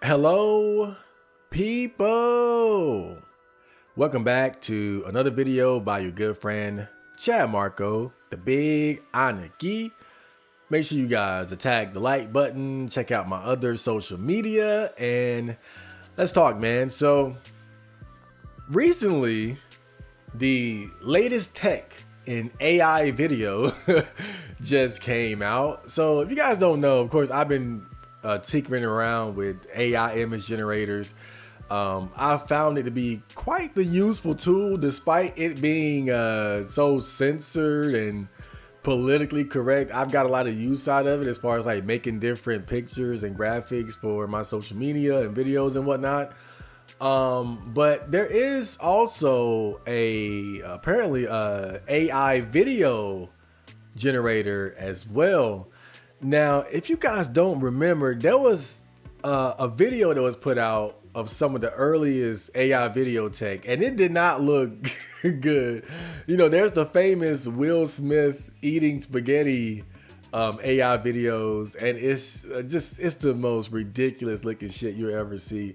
Hello, people. Welcome back to another video by your good friend, Chad Marco, the Big Anarchy. Make sure you guys attack the like button, check out my other social media, and let's talk, man. So, recently, the latest tech in AI video just came out. So, if you guys don't know, of course, I've been tinkering around with AI image generators. I found it to be quite the useful tool, despite it being so censored and politically correct. I've got a lot of use out of it as far as like making different pictures and graphics for my social media and videos and whatnot. But there is also apparently AI video generator as well. Now, if you guys don't remember, there was a video that was put out of some of the earliest AI video tech, and it did not look good. You know, there's the famous Will Smith eating spaghetti AI videos, and it's the most ridiculous looking shit you'll ever see.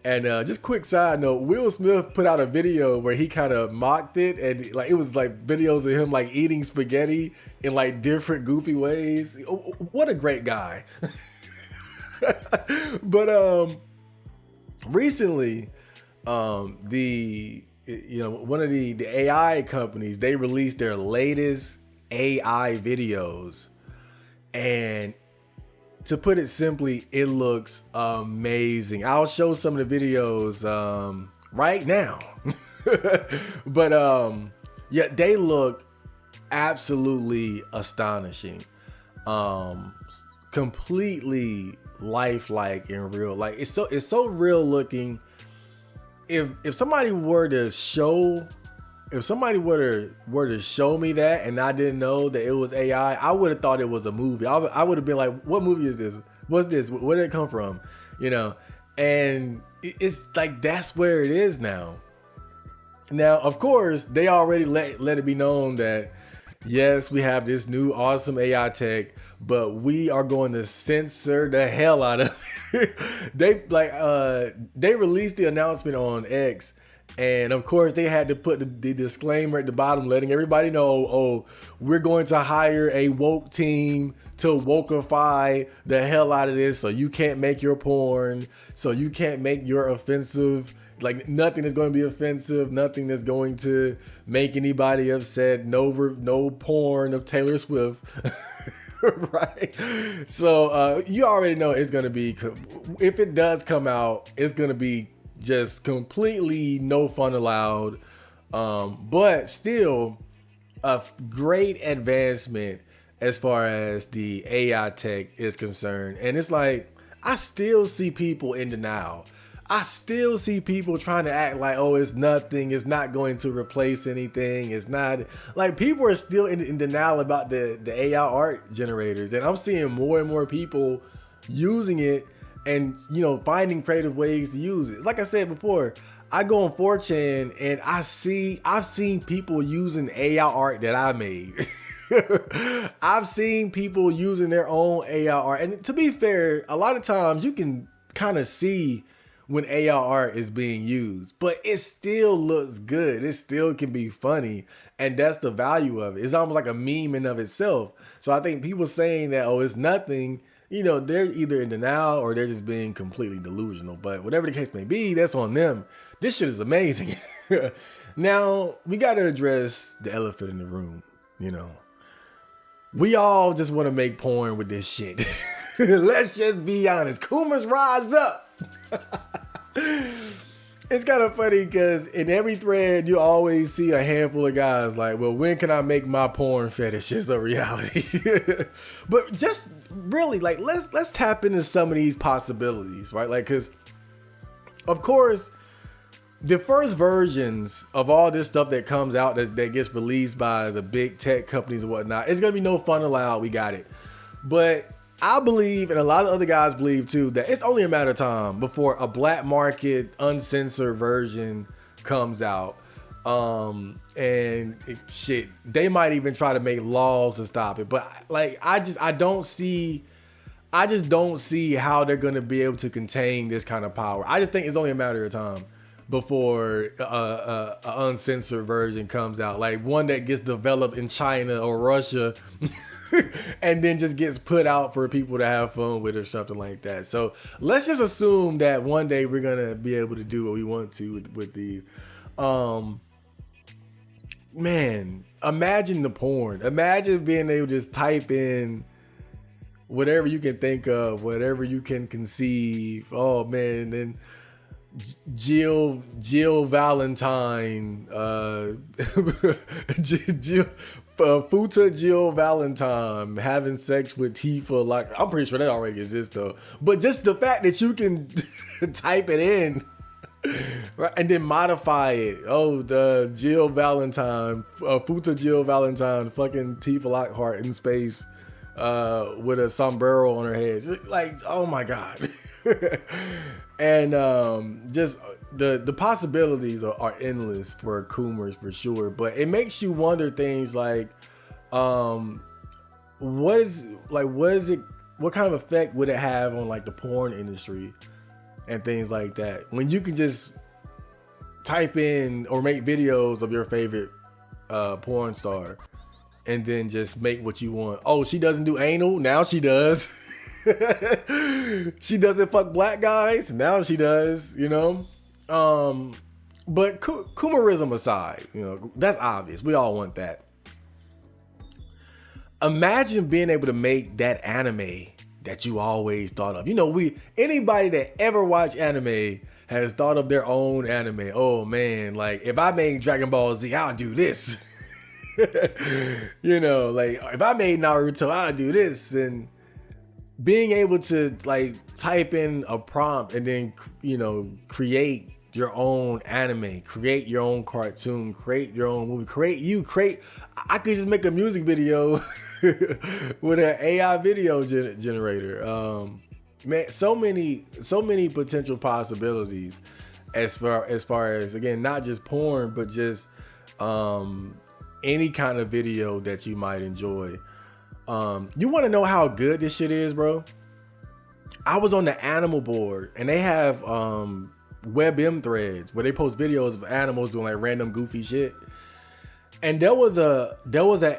And just quick side note, Will Smith put out a video where he kind of mocked it, and like it was like videos of him like eating spaghetti in like different goofy ways. What a great guy. But recently, one of the AI companies, they released their latest AI videos, and to put it simply, it looks amazing. I'll show some of the videos right now. But yeah, they look absolutely astonishing. Completely lifelike and real. Like it's so real looking. If somebody were to show me that and I didn't know that it was AI, I would have thought it was a movie. I would have been like, what movie is this? What's this? Where did it come from? You know? And it's like, that's where it is now. Now, of course, they already let it be known that, yes, we have this new awesome AI tech, but we are going to censor the hell out of it. They released the announcement on X. And of course, they had to put the disclaimer at the bottom, letting everybody know, oh, we're going to hire a woke team to wokeify the hell out of this. So you can't make your porn. So you can't make your offensive. Like nothing is going to be offensive. Nothing is going to make anybody upset. No porn of Taylor Swift. Right. So you already know it's going to be, if it does come out, it's going to be just completely no fun allowed, but still a great advancement as far as the AI tech is concerned. And it's like, I still see people in denial. I still see people trying to act like, oh, it's nothing, it's not going to replace anything, it's not, like, people are still in denial about the AI art generators. And I'm seeing more and more people using it and, you know, finding creative ways to use it. Like I said before, I go on 4chan and I've seen people using AI art that I made. I've seen people using their own AI art. And to be fair, a lot of times you can kind of see when AI art is being used, but it still looks good. It still can be funny. And that's the value of it. It's almost like a meme in of itself. So I think people saying that, oh, it's nothing, you know, they're either in denial or they're just being completely delusional. But whatever the case may be, that's on them. This shit is amazing. Now, we got to address the elephant in the room. You know, we all just want to make porn with this shit. Let's just be honest. Coomers rise up. It's kind of funny because in every thread, you always see a handful of guys like, well, when can I make my porn fetishes a reality? But just really, like, let's tap into some of these possibilities, right? Like, because, of course, the first versions of all this stuff that comes out that gets released by the big tech companies and whatnot, it's going to be no fun allowed. We got it. But I believe, and a lot of other guys believe too, that it's only a matter of time before a black market uncensored version comes out. Shit, they might even try to make laws to stop it. But like, I don't see I just don't see how they're going to be able to contain this kind of power. I just think it's only a matter of time before a uncensored version comes out, like one that gets developed in China or Russia and then just gets put out for people to have fun with or something like that. So let's just assume that one day we're going to be able to do what we want to with these. Man, imagine the porn. Imagine being able to just type in whatever you can think of, whatever you can conceive. Oh man, then Jill Valentine, Futa Jill Valentine having sex with Tifa. Like, I'm pretty sure that already exists though. But just the fact that you can type it in, right, and then modify it. Oh, the Jill Valentine, Futa Jill Valentine, fucking Tifa Lockhart in space. With a sombrero on her head, like, oh my god. And just the possibilities are endless for Coomers for sure, but it makes you wonder things like what kind of effect would it have on like the porn industry and things like that when you can just type in or make videos of your favorite porn star and then just make what you want. Oh, she doesn't do anal? Now she does. She doesn't fuck black guys? Now she does, you know? But Coomerism aside, you know, that's obvious. We all want that. Imagine being able to make that anime that you always thought of. You know, anybody that ever watched anime has thought of their own anime. Oh man, like if I made Dragon Ball Z, I'll do this. You know, like if I made Naruto, I'd do this. And being able to like type in a prompt and then, you know, create your own anime, create your own cartoon, create your own movie, I could just make a music video with an AI video generator. Man, so many potential possibilities as far as again, not just porn, but just any kind of video that you might enjoy. You want to know how good this shit is, bro? I was on the animal board and they have WebM threads where they post videos of animals doing like random goofy shit. And there was a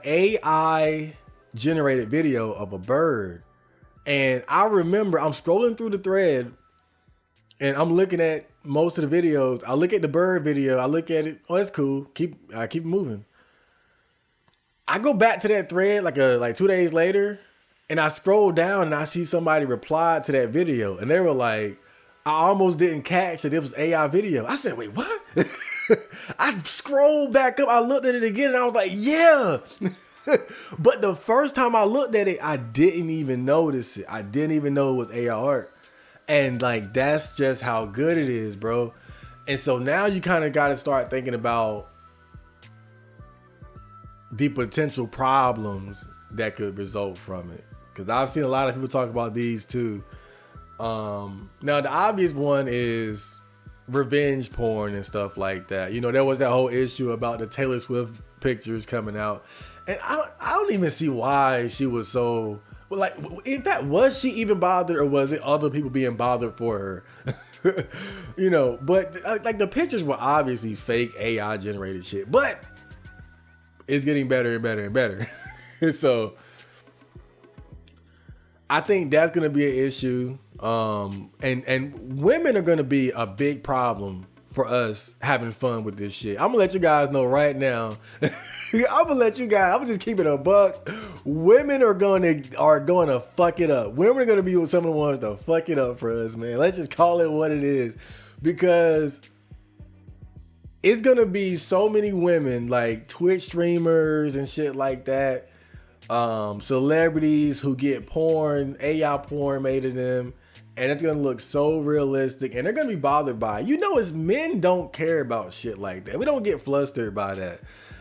AI generated video of a bird. And I remember I'm scrolling through the thread and I'm looking at most of the videos. I look at the bird video. I look at it. Oh, that's cool. I keep moving. I go back to that thread like 2 days later, and I scroll down and I see somebody replied to that video, and they were like, "I almost didn't catch that it was AI video." I said, "Wait, what?" I scrolled back up, I looked at it again, and I was like, "Yeah." But the first time I looked at it, I didn't even notice it. I didn't even know it was AI art, and like that's just how good it is, bro. And so now you kind of got to start thinking about the potential problems that could result from it, because I've seen a lot of people talk about these too. Now the obvious one is revenge porn and stuff like that. You know, there was that whole issue about the Taylor Swift pictures coming out, and I don't even see why she was so, like, in fact, was she even bothered, or was it other people being bothered for her? You know, but like the pictures were obviously fake AI generated shit, but it's getting better and better and better. So I think that's going to be an issue. And women are going to be a big problem for us having fun with this shit. I'm going to let you guys know right now. I'm just keeping it a buck. Women are going to fuck it up. Women are going to be some of the ones to fuck it up for us, man. Let's just call it what it is, because it's gonna be so many women, like Twitch streamers and shit like that, celebrities who get AI porn made of them, and it's gonna look so realistic, and they're gonna be bothered by it. You know, as men don't care about shit like that. We don't get flustered by that.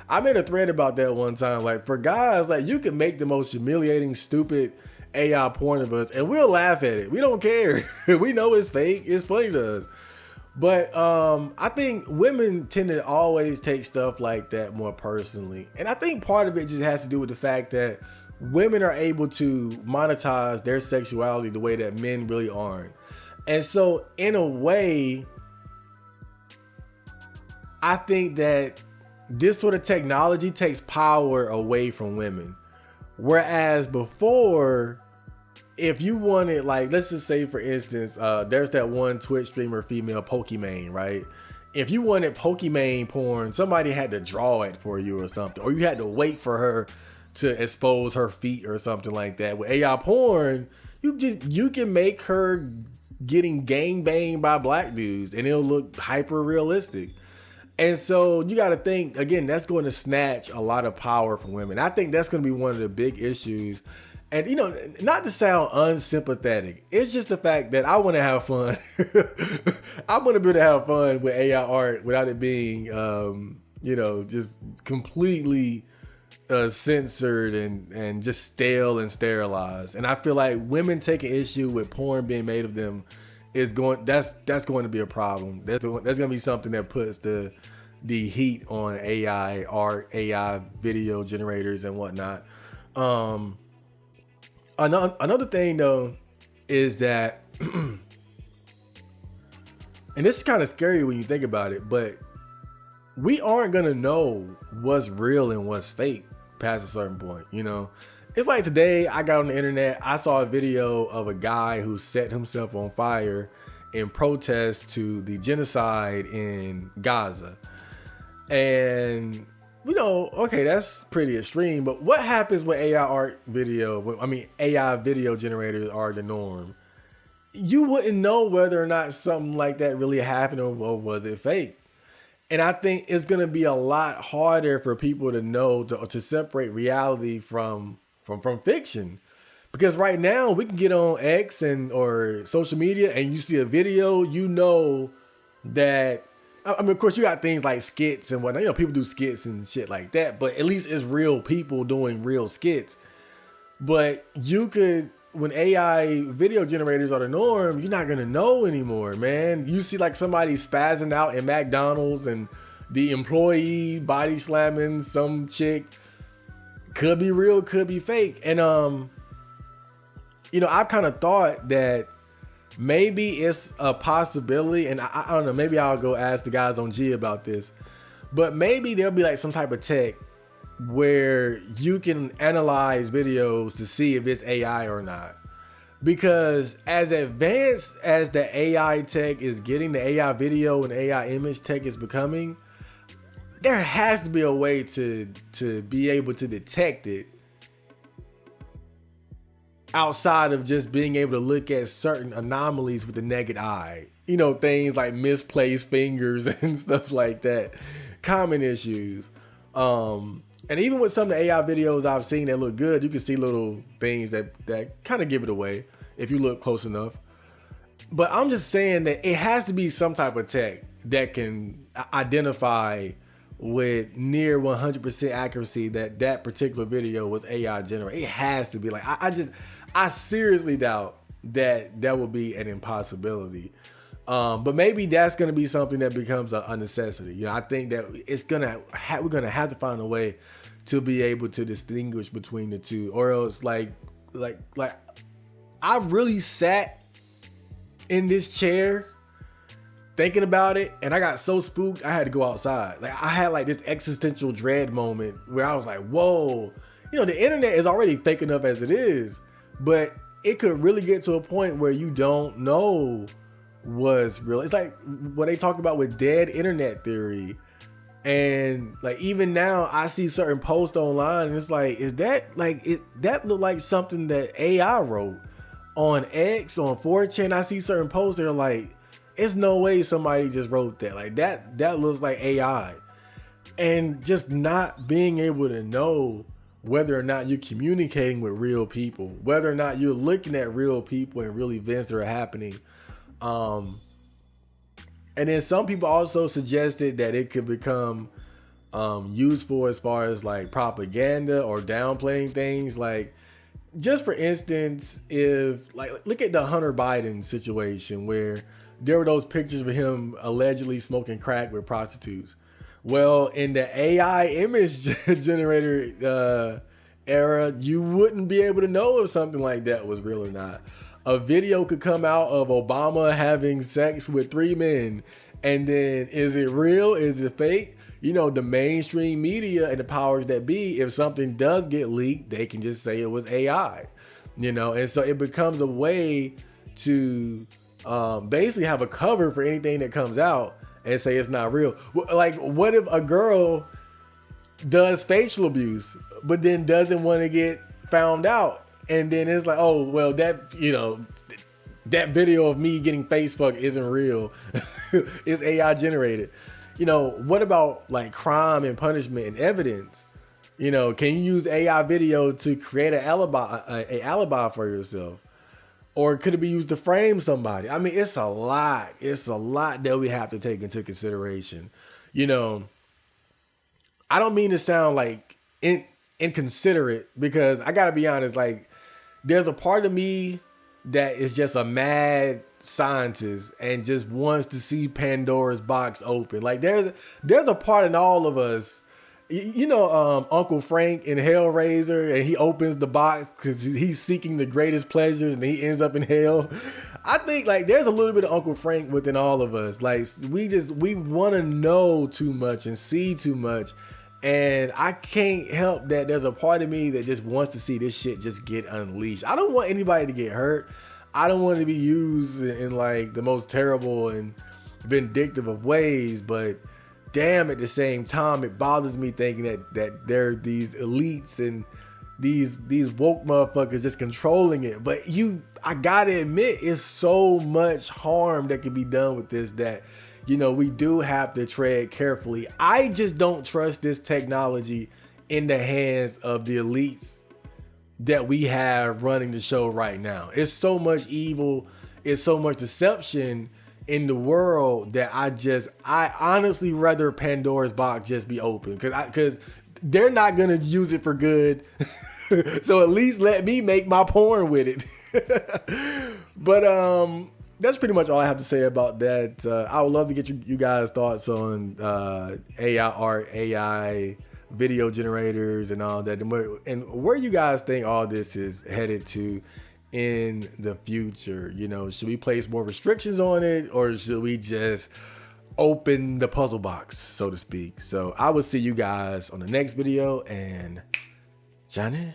I made a thread about that one time. Like, for guys, like, you can make the most humiliating, stupid AI porn of us, and we'll laugh at it. We don't care. We know it's fake. It's funny to us. But I think women tend to always take stuff like that more personally. And I think part of it just has to do with the fact that women are able to monetize their sexuality the way that men really aren't. And so in a way, I think that this sort of technology takes power away from women. Whereas before, if you wanted, like, let's just say, for instance, there's that one Twitch streamer female, Pokimane, right? If you wanted Pokimane porn, somebody had to draw it for you or something, or you had to wait for her to expose her feet or something like that. With AI porn, you can make her getting gang banged by black dudes, and it'll look hyper realistic. And so you got to think, again, that's going to snatch a lot of power from women. I think that's going to be one of the big issues. And, you know, not to sound unsympathetic, it's just the fact that I want to have fun. I want to be able to have fun with AI art without it being, you know, just completely censored and just stale and sterilized. And I feel like women taking issue with porn being made of them is that's going to be a problem. That's going to be something that puts the heat on AI art, AI video generators and whatnot. Another thing though is that, and this is kind of scary when you think about it, but we aren't gonna know what's real and what's fake past a certain point. You know, it's like today I got on the internet, I saw a video of a guy who set himself on fire in protest to the genocide in Gaza. And, you know, okay, that's pretty extreme, but what happens when AI video generators are the norm? You wouldn't know whether or not something like that really happened or was it fake. And I think it's going to be a lot harder for people to know, to separate reality from fiction. Because right now we can get on X or social media and you see a video, you know that, I mean, of course you got things like skits and whatnot, you know, people do skits and shit like that, but at least it's real people doing real skits. But you could, when AI video generators are the norm, you're not going to know anymore, man. You see like somebody spazzing out in McDonald's and the employee body slamming some chick, could be real, could be fake. And, you know, I've kind of thought that maybe it's a possibility, and I don't know, maybe I'll go ask the guys on G about this, but maybe there'll be like some type of tech where you can analyze videos to see if it's AI or not. Because as advanced as the AI tech is getting, the AI video and AI image tech is becoming, there has to be a way to be able to detect it outside of just being able to look at certain anomalies with the naked eye. You know, things like misplaced fingers and stuff like that. Common issues. And even with some of the AI videos I've seen that look good, you can see little things that kind of give it away if you look close enough. But I'm just saying that it has to be some type of tech that can identify with near 100% accuracy that particular video was AI generated. It has to be. Like, I seriously doubt that would be an impossibility. But maybe that's going to be something that becomes a necessity. You know, I think that we're gonna have to find a way to be able to distinguish between the two, or else like I really sat in this chair thinking about it, and I got so spooked I had to go outside. Like, I had like this existential dread moment where I was like, whoa, you know, the internet is already fake enough as it is, but it could really get to a point where you don't know what's real. It's like what they talk about with dead internet theory. And like, even now I see certain posts online and it's like, that look like something that AI wrote on X, on 4chan. I see certain posts that are like, it's no way somebody just wrote that. Like, that looks like AI. And just not being able to know whether or not you're communicating with real people, whether or not you're looking at real people and real events that are happening. And then some people also suggested that it could become useful as far as like propaganda or downplaying things. Like, just for instance, if like, look at the Hunter Biden situation where there were those pictures of him allegedly smoking crack with prostitutes. Well, in the AI image generator era, you wouldn't be able to know if something like that was real or not. A video could come out of Obama having sex with 3 men, and then is it real? Is it fake? You know, the mainstream media and the powers that be, if something does get leaked, they can just say it was AI, you know? And so it becomes a way to basically have a cover for anything that comes out and say it's not real. Like, what if a girl does facial abuse, but then doesn't want to get found out? And then it's like, oh, well, that, you know, that video of me getting face fucked isn't real. It's AI generated. You know, what about like crime and punishment and evidence? You know, can you use AI video to create an alibi for yourself? Or could it be used to frame somebody? I mean, it's a lot. It's a lot that we have to take into consideration. You know, I don't mean to sound like inconsiderate, because I gotta be honest, like, there's a part of me that is just a mad scientist and just wants to see Pandora's box open. Like, there's a part in all of us, you know, Uncle Frank in Hellraiser, and he opens the box because he's seeking the greatest pleasures and he ends up in hell. I think like there's a little bit of Uncle Frank within all of us. Like, we want to know too much and see too much. And I can't help that there's a part of me that just wants to see this shit just get unleashed. I don't want anybody to get hurt. I don't want to be used in like the most terrible and vindictive of ways, but damn, at the same time, it bothers me thinking that there are these elites and these woke motherfuckers just controlling it. But I gotta admit, it's so much harm that can be done with this that, you know, we do have to tread carefully. I just don't trust this technology in the hands of the elites that we have running the show right now. It's so much evil, it's so much deception in the world that I honestly rather Pandora's box just be open, because they're not gonna use it for good. So at least let me make my porn with it. But that's pretty much all I have to say about that. I would love to get you guys' thoughts on AI art, AI video generators and all that, and where you guys think all this is headed to in the future. You know, should we place more restrictions on it, or should we just open the puzzle box, so to speak? So I will see you guys on the next video, and Johnny.